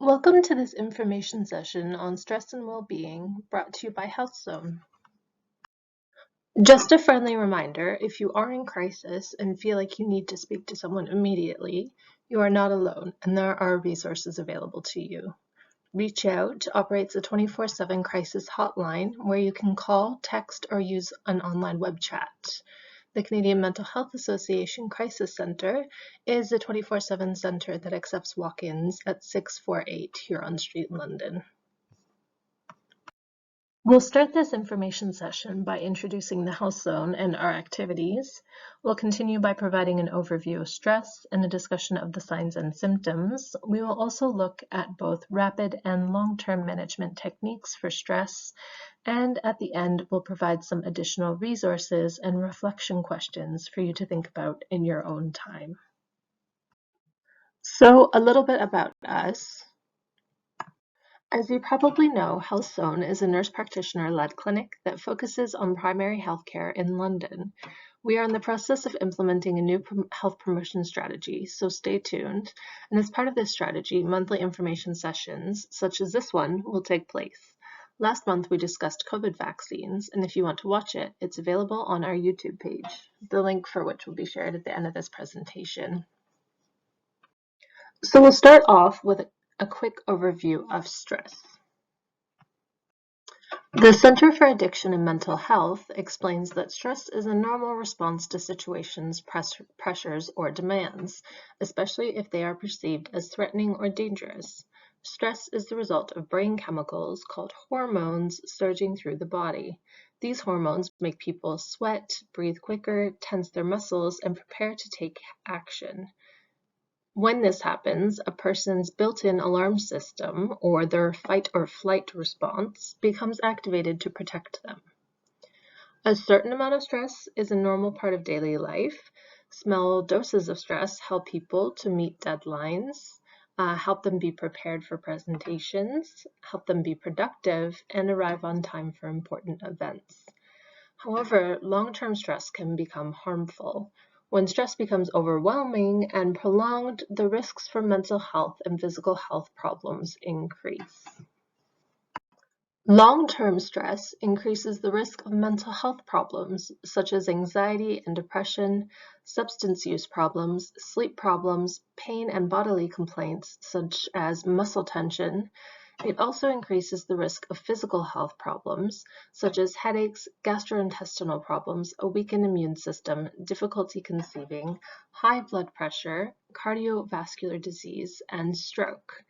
Welcome to this information session on stress and well-being brought to you by HealthZone. Just a friendly reminder, if you are in crisis and feel like you need to speak to someone immediately, you are not alone and there are resources available to you. Reach Out operates a 24/7 crisis hotline where you can call, text, or use an online web chat. The Canadian Mental Health Association Crisis Centre is a 24/7 centre that accepts walk-ins at 648 Huron Street, London. We'll start this information session by introducing the health zone and our activities. We'll continue by providing an overview of stress and a discussion of the signs and symptoms. We will also look at both rapid and long-term management techniques for stress. And at the end, we'll provide some additional resources and reflection questions for you to think about in your own time. So a little bit about us. As you probably know, HealthZone is a nurse practitioner-led clinic that focuses on primary healthcare in London. We are in the process of implementing a new health promotion strategy, so stay tuned. And as part of this strategy, monthly information sessions, such as this one, will take place. Last month, we discussed COVID vaccines, and if you want to watch it, it's available on our YouTube page, the link for which will be shared at the end of this presentation. So we'll start off with a quick overview of stress. The Center for Addiction and Mental Health explains that stress is a normal response to situations, pressures, or demands, especially if they are perceived as threatening or dangerous. Stress is the result of brain chemicals called hormones surging through the body. These hormones make people sweat, breathe quicker, tense their muscles, and prepare to take action. When this happens, a person's built-in alarm system, or their fight or flight response, becomes activated to protect them. A certain amount of stress is a normal part of daily life. Small doses of stress help people to meet deadlines, help them be prepared for presentations, help them be productive, and arrive on time for important events. However, long-term stress can become harmful. When stress becomes overwhelming and prolonged, the risks for mental health and physical health problems increase. Long-term stress increases the risk of mental health problems such as anxiety and depression, substance use problems, sleep problems, pain and bodily complaints such as muscle tension. It also increases the risk of physical health problems such as headaches, gastrointestinal problems, a weakened immune system, difficulty conceiving, high blood pressure, cardiovascular disease, and stroke.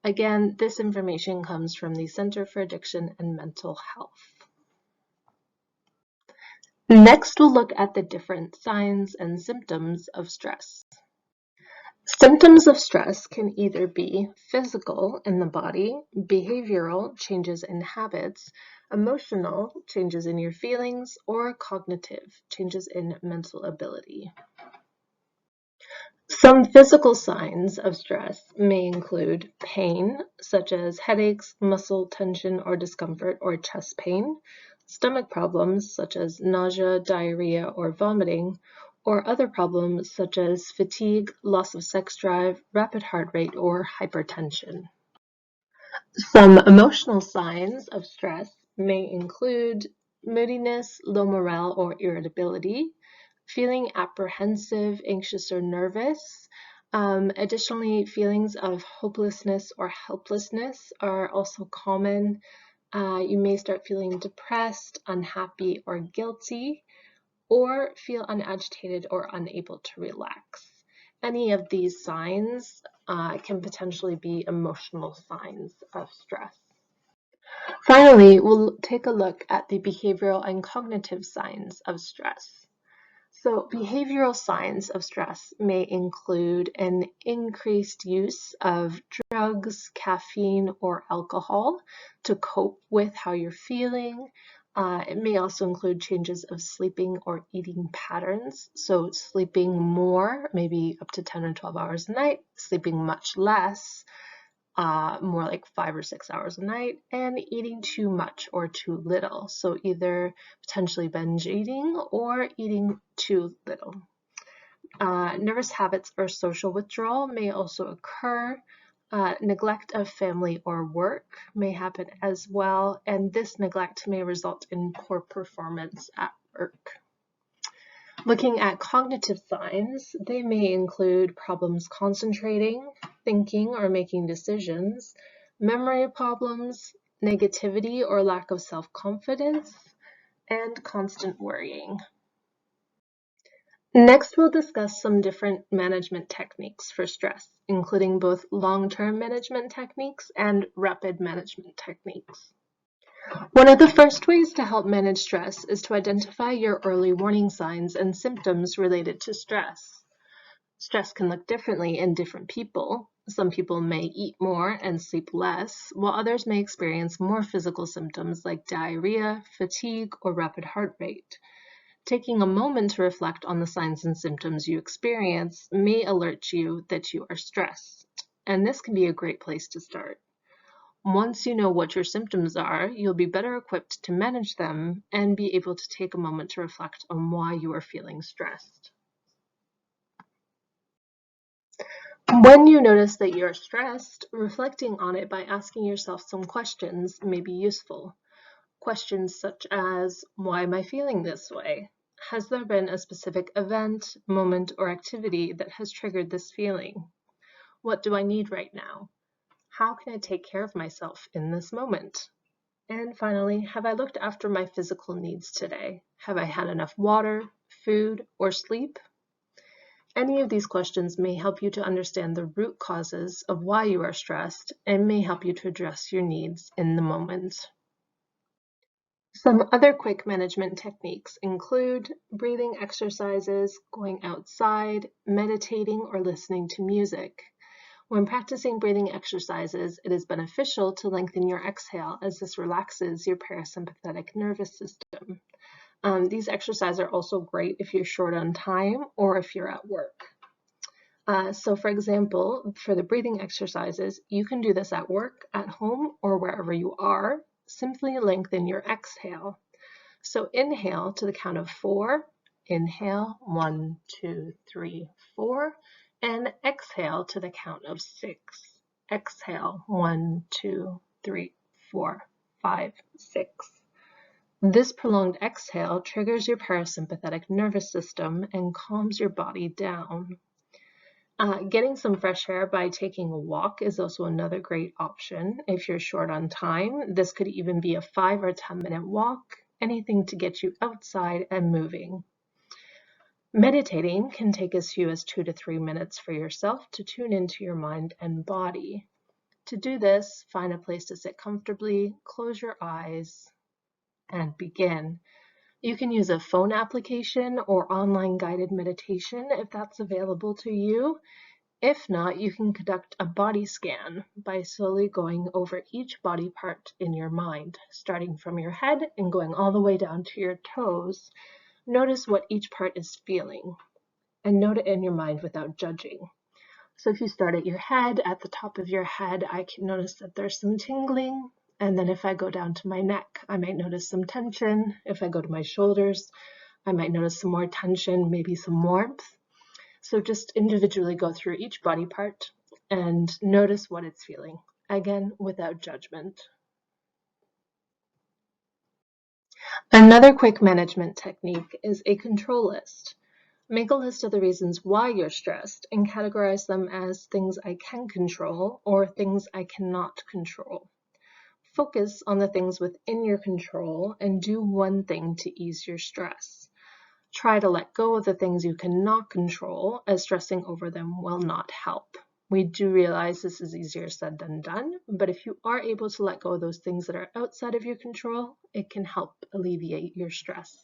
Again, this information comes from the Center for Addiction and Mental Health. Next, we'll look at the different signs and symptoms of stress. Symptoms of stress can either be physical in the body, behavioral, changes in habits, emotional, changes in your feelings, or cognitive, changes in mental ability. Some physical signs of stress may include pain, such as headaches, muscle tension or discomfort, or chest pain, stomach problems, such as nausea, diarrhea, or vomiting, or other problems such as fatigue, loss of sex drive, rapid heart rate, or hypertension. Some emotional signs of stress may include moodiness, low morale, or irritability, feeling apprehensive, anxious, or nervous. Additionally, feelings of hopelessness or helplessness are also common. You may start feeling depressed, unhappy, or guilty, or feel unagitated or unable to relax. Any of these signs can potentially be emotional signs of stress. Finally, we'll take a look at the behavioral and cognitive signs of stress. So behavioral signs of stress may include an increased use of drugs, caffeine, or alcohol to cope with how you're feeling. It may also include changes of sleeping or eating patterns. So sleeping more, maybe up to 10 or 12 hours a night, sleeping much less, more like 5 or 6 hours a night, and eating too much or too little. So either potentially binge eating or eating too little. Nervous habits or social withdrawal may also occur. Neglect of family or work may happen as well, and this neglect may result in poor performance at work. Looking at cognitive signs, they may include problems concentrating, thinking, or making decisions, memory problems, negativity or lack of self-confidence, and constant worrying. Next, we'll discuss some different management techniques for stress, including both long-term management techniques and rapid management techniques. One of the first ways to help manage stress is to identify your early warning signs and symptoms related to stress. Stress can look differently in different people. Some people may eat more and sleep less, while others may experience more physical symptoms like diarrhea, fatigue, or rapid heart rate. Taking a moment to reflect on the signs and symptoms you experience may alert you that you are stressed, and this can be a great place to start. Once you know what your symptoms are, you'll be better equipped to manage them and be able to take a moment to reflect on why you are feeling stressed. When you notice that you're stressed, reflecting on it by asking yourself some questions may be useful. Questions such as, why am I feeling this way? Has there been a specific event, moment, or activity that has triggered this feeling? What do I need right now? How can I take care of myself in this moment? And finally, have I looked after my physical needs today? Have I had enough water, food, or sleep? Any of these questions may help you to understand the root causes of why you are stressed and may help you to address your needs in the moment. Some other quick management techniques include breathing exercises, going outside, meditating, or listening to music. When practicing breathing exercises, it is beneficial to lengthen your exhale as this relaxes your parasympathetic nervous system. These exercises are also great if you're short on time or if you're at work. So for example, for the breathing exercises, you can do this at work, at home, or wherever you are. Simply lengthen your exhale. So inhale to the count of 4. Inhale, 1, 2, 3, 4. And exhale to the count of 6. Exhale, 1, 2, 3, 4, 5, 6. This prolonged exhale triggers your parasympathetic nervous system and calms your body down. Getting some fresh air by taking a walk is also another great option if you're short on time. This could even be a 5 or 10-minute walk, anything to get you outside and moving. Meditating can take as few as 2 to 3 minutes for yourself to tune into your mind and body. To do this, find a place to sit comfortably, close your eyes, and begin. You can use a phone application or online guided meditation if that's available to you. If not, you can conduct a body scan by slowly going over each body part in your mind, starting from your head and going all the way down to your toes. Notice what each part is feeling and note it in your mind without judging. So if you start at your head, at the top of your head, I can notice that there's some tingling. And then if I go down to my neck, I might notice some tension. If I go to my shoulders, I might notice some more tension, maybe some warmth. So just individually go through each body part and notice what it's feeling, again, without judgment. Another quick management technique is a control list. Make a list of the reasons why you're stressed and categorize them as things I can control or things I cannot control. Focus on the things within your control and do one thing to ease your stress. Try to let go of the things you cannot control, as stressing over them will not help. We do realize this is easier said than done, but if you are able to let go of those things that are outside of your control, it can help alleviate your stress.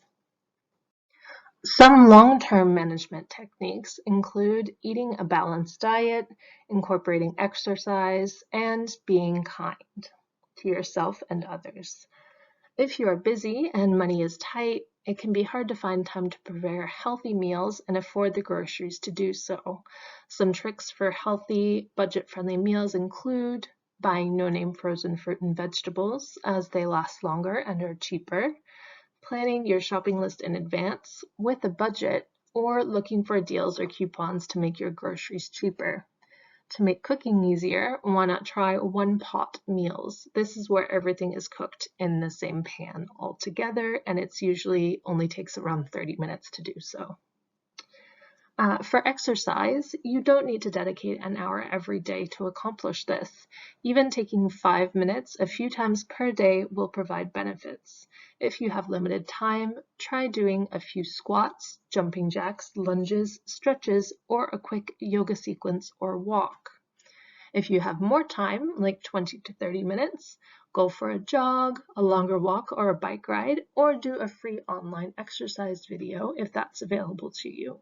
Some long-term management techniques include eating a balanced diet, incorporating exercise, and being kind to yourself and others. If you are busy and money is tight, it can be hard to find time to prepare healthy meals and afford the groceries to do so. Some tricks for healthy, budget-friendly meals include buying no-name frozen fruit and vegetables as they last longer and are cheaper, planning your shopping list in advance with a budget, or looking for deals or coupons to make your groceries cheaper. To make cooking easier, why not try one-pot meals? This is where everything is cooked in the same pan all together, and it's usually only takes around 30 minutes to do so. For exercise, you don't need to dedicate an hour every day to accomplish this. Even taking 5 minutes a few times per day will provide benefits. If you have limited time, try doing a few squats, jumping jacks, lunges, stretches, or a quick yoga sequence or walk. If you have more time, like 20 to 30 minutes, go for a jog, a longer walk, or a bike ride, or do a free online exercise video if that's available to you.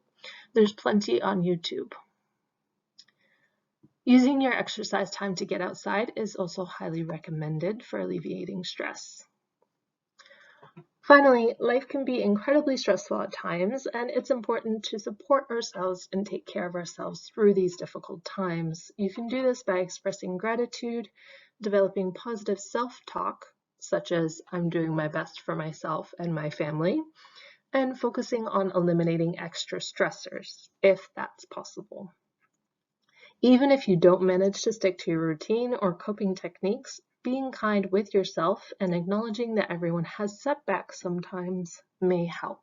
There's plenty on YouTube. Using your exercise time to get outside is also highly recommended for alleviating stress. Finally, life can be incredibly stressful at times, and it's important to support ourselves and take care of ourselves through these difficult times. You can do this by expressing gratitude, developing positive self-talk, such as I'm doing my best for myself and my family, and focusing on eliminating extra stressors, if that's possible. Even if you don't manage to stick to your routine or coping techniques, being kind with yourself and acknowledging that everyone has setbacks sometimes may help.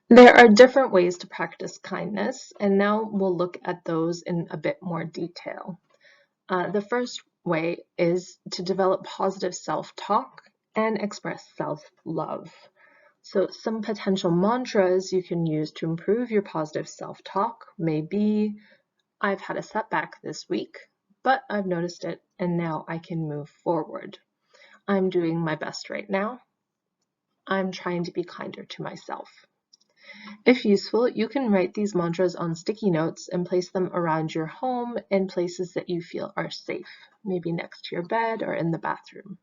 There are different ways to practice kindness, and now we'll look at those in a bit more detail. The first way is to develop positive self-talk and express self-love. So some potential mantras you can use to improve your positive self-talk may be, I've had a setback this week, but I've noticed it and now I can move forward. I'm doing my best right now. I'm trying to be kinder to myself. If useful, you can write these mantras on sticky notes and place them around your home in places that you feel are safe, maybe next to your bed or in the bathroom.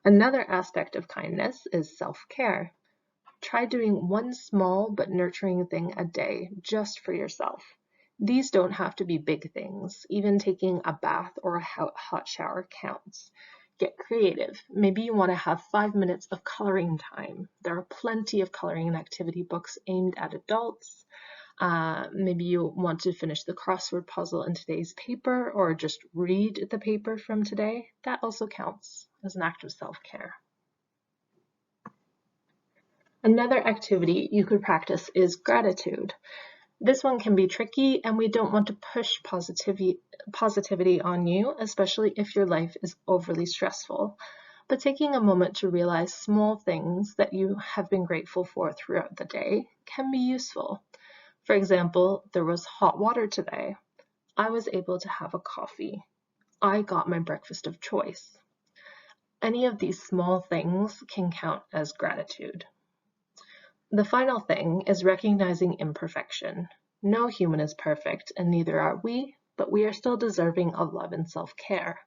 Another aspect of kindness is self-care. Try doing one small but nurturing thing a day just for yourself. These don't have to be big things. Even taking a bath or a hot shower counts. Get creative. Maybe you want to have 5 minutes of coloring time. There are plenty of coloring and activity books aimed at adults. Maybe you want to finish the crossword puzzle in today's paper or just read the paper from today. That also counts as an act of self-care. Another activity you could practice is gratitude. This one can be tricky, and we don't want to push positivity on you, especially if your life is overly stressful. But taking a moment to realize small things that you have been grateful for throughout the day can be useful. For example, there was hot water today. I was able to have a coffee. I got my breakfast of choice. Any of these small things can count as gratitude. The final thing is recognizing imperfection. No human is perfect, and neither are we, but we are still deserving of love and self-care.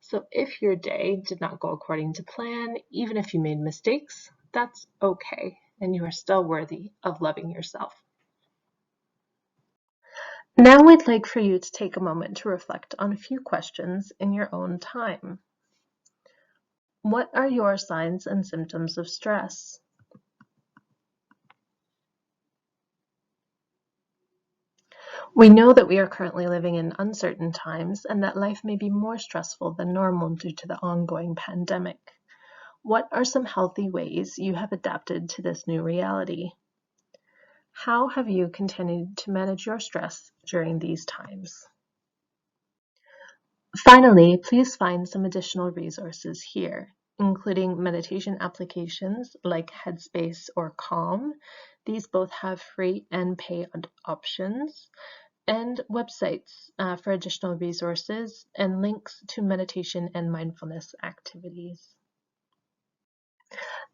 So if your day did not go according to plan, even if you made mistakes, that's okay, and you are still worthy of loving yourself. Now I'd like for you to take a moment to reflect on a few questions in your own time. What are your signs and symptoms of stress? We know that we are currently living in uncertain times and that life may be more stressful than normal due to the ongoing pandemic. What are some healthy ways you have adapted to this new reality? How have you continued to manage your stress during these times? Finally, please find some additional resources here, including meditation applications like Headspace or Calm. These both have free and paid options, and websites for additional resources and links to meditation and mindfulness activities.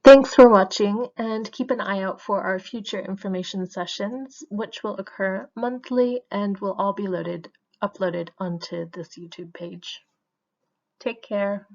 Thanks for watching, and keep an eye out for our future information sessions, which will occur monthly and will all be uploaded onto this YouTube page. Take care.